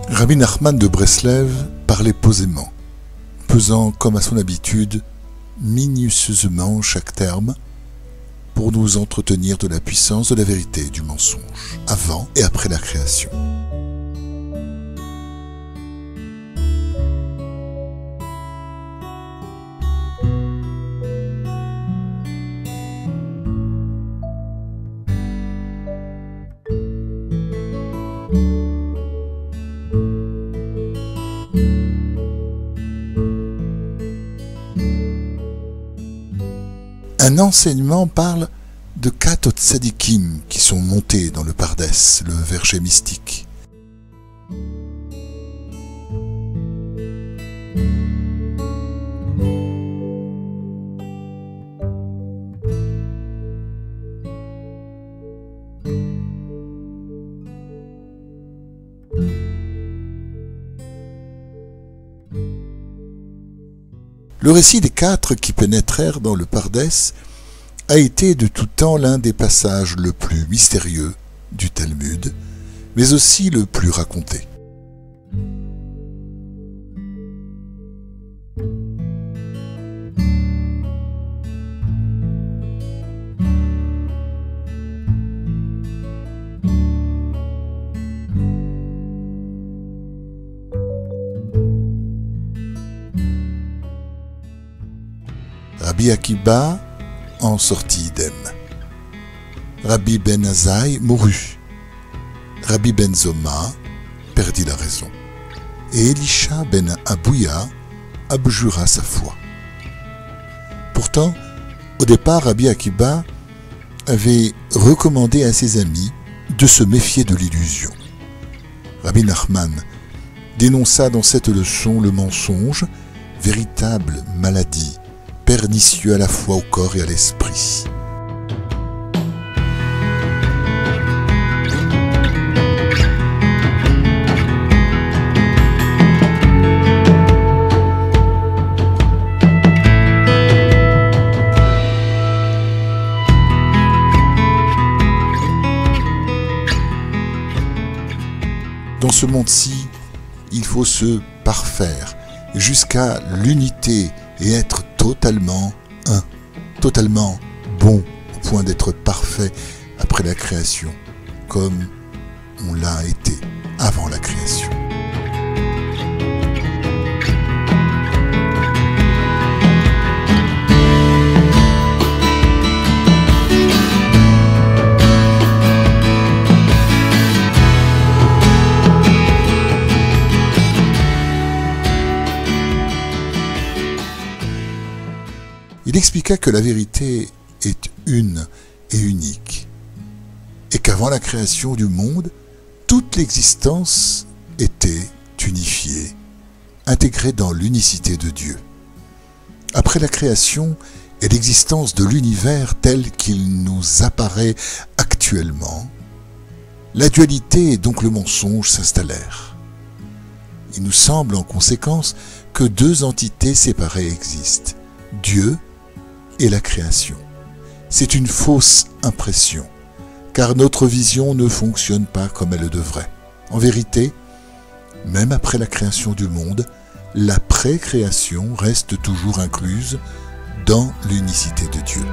Rabbi Nachman de Breslev parlait posément, pesant comme à son habitude minutieusement chaque terme pour nous entretenir de la puissance de la vérité et du mensonge, avant et après la création. Un enseignement parle de 4 tzadikim qui sont montés dans le Pardès, le verger mystique. Le récit des 4 qui pénétrèrent dans le Pardès a été de tout temps l'un des passages le plus mystérieux du Talmud, mais aussi le plus raconté. Rabbi Akiba en sortit idem. Rabbi Ben Azai mourut. Rabbi Ben Zoma perdit la raison. Et Elisha Ben Abouya abjura sa foi. Pourtant, au départ, Rabbi Akiba avait recommandé à ses amis de se méfier de l'illusion. Rabbi Nachman dénonça dans cette leçon le mensonge, véritable maladie, pernicieux à la fois au corps et à l'esprit. Dans ce monde-ci, il faut se parfaire jusqu'à l'unité et être totalement un, totalement bon, au point d'être parfait après la création, comme on l'a été avant la création. Il expliqua que la vérité est une et unique, et qu'avant la création du monde, toute l'existence était unifiée, intégrée dans l'unicité de Dieu. Après la création et l'existence de l'univers tel qu'il nous apparaît actuellement, la dualité et donc le mensonge s'installèrent. Il nous semble en conséquence que 2 entités séparées existent, Dieu et la création. C'est une fausse impression, car notre vision ne fonctionne pas comme elle le devrait. En vérité, même après la création du monde, la pré-création reste toujours incluse dans l'unicité de Dieu.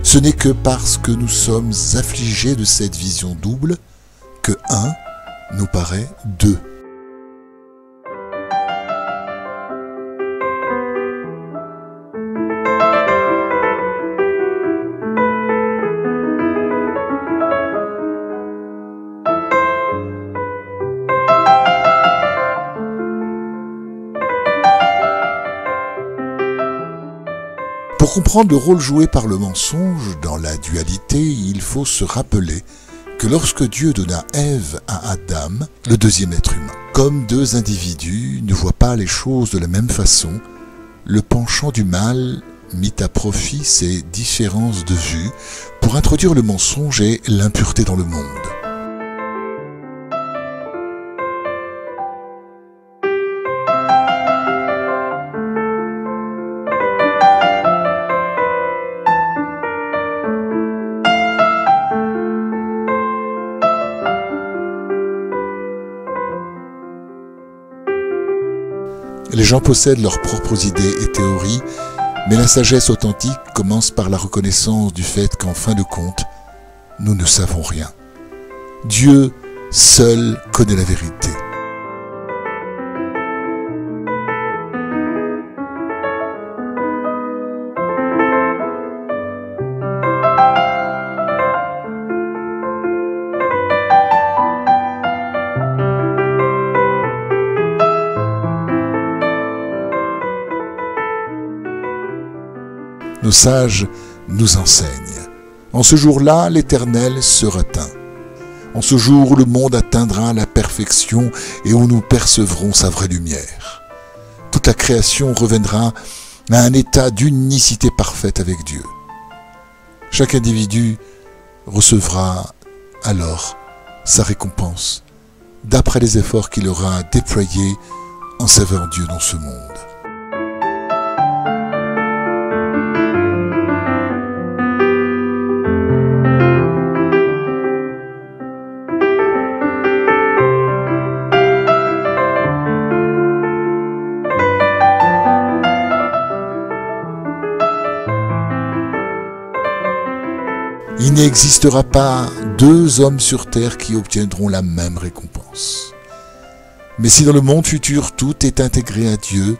Ce n'est que parce que nous sommes affligés de cette vision double que 1 nous paraît 2. Pour comprendre le rôle joué par le mensonge dans la dualité, il faut se rappeler que lorsque Dieu donna Ève à Adam, le 2e être humain, comme 2 individus ne voient pas les choses de la même façon, le penchant du mal mit à profit ces différences de vue pour introduire le mensonge et l'impureté dans le monde. Les gens possèdent leurs propres idées et théories, mais la sagesse authentique commence par la reconnaissance du fait qu'en fin de compte, nous ne savons rien. Dieu seul connaît la vérité. Nos sages nous enseignent. En ce jour-là, l'Éternel sera teint. En ce jour où le monde atteindra la perfection et où nous percevrons sa vraie lumière. Toute la création reviendra à un état d'unicité parfaite avec Dieu. Chaque individu recevra alors sa récompense, d'après les efforts qu'il aura déployés en servant Dieu dans ce monde. Il n'existera pas deux hommes sur terre qui obtiendront la même récompense. Mais si dans le monde futur tout est intégré à Dieu,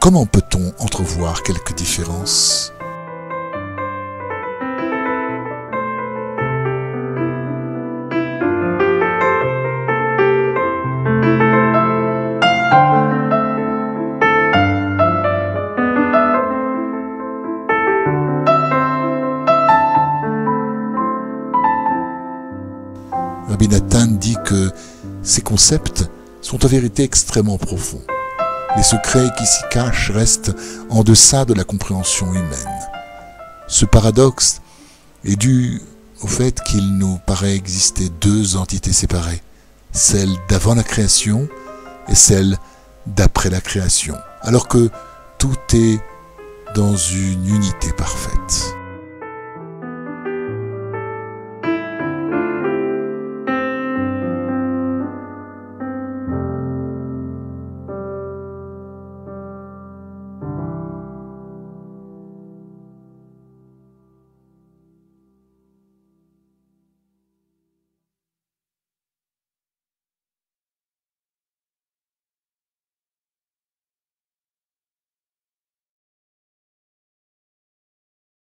comment peut-on entrevoir quelques différences ? Rabbi Nathan dit que ces concepts sont en vérité extrêmement profonds. Les secrets qui s'y cachent restent en deçà de la compréhension humaine. Ce paradoxe est dû au fait qu'il nous paraît exister deux entités séparées, celle d'avant la création et celle d'après la création, alors que tout est dans une unité parfaite.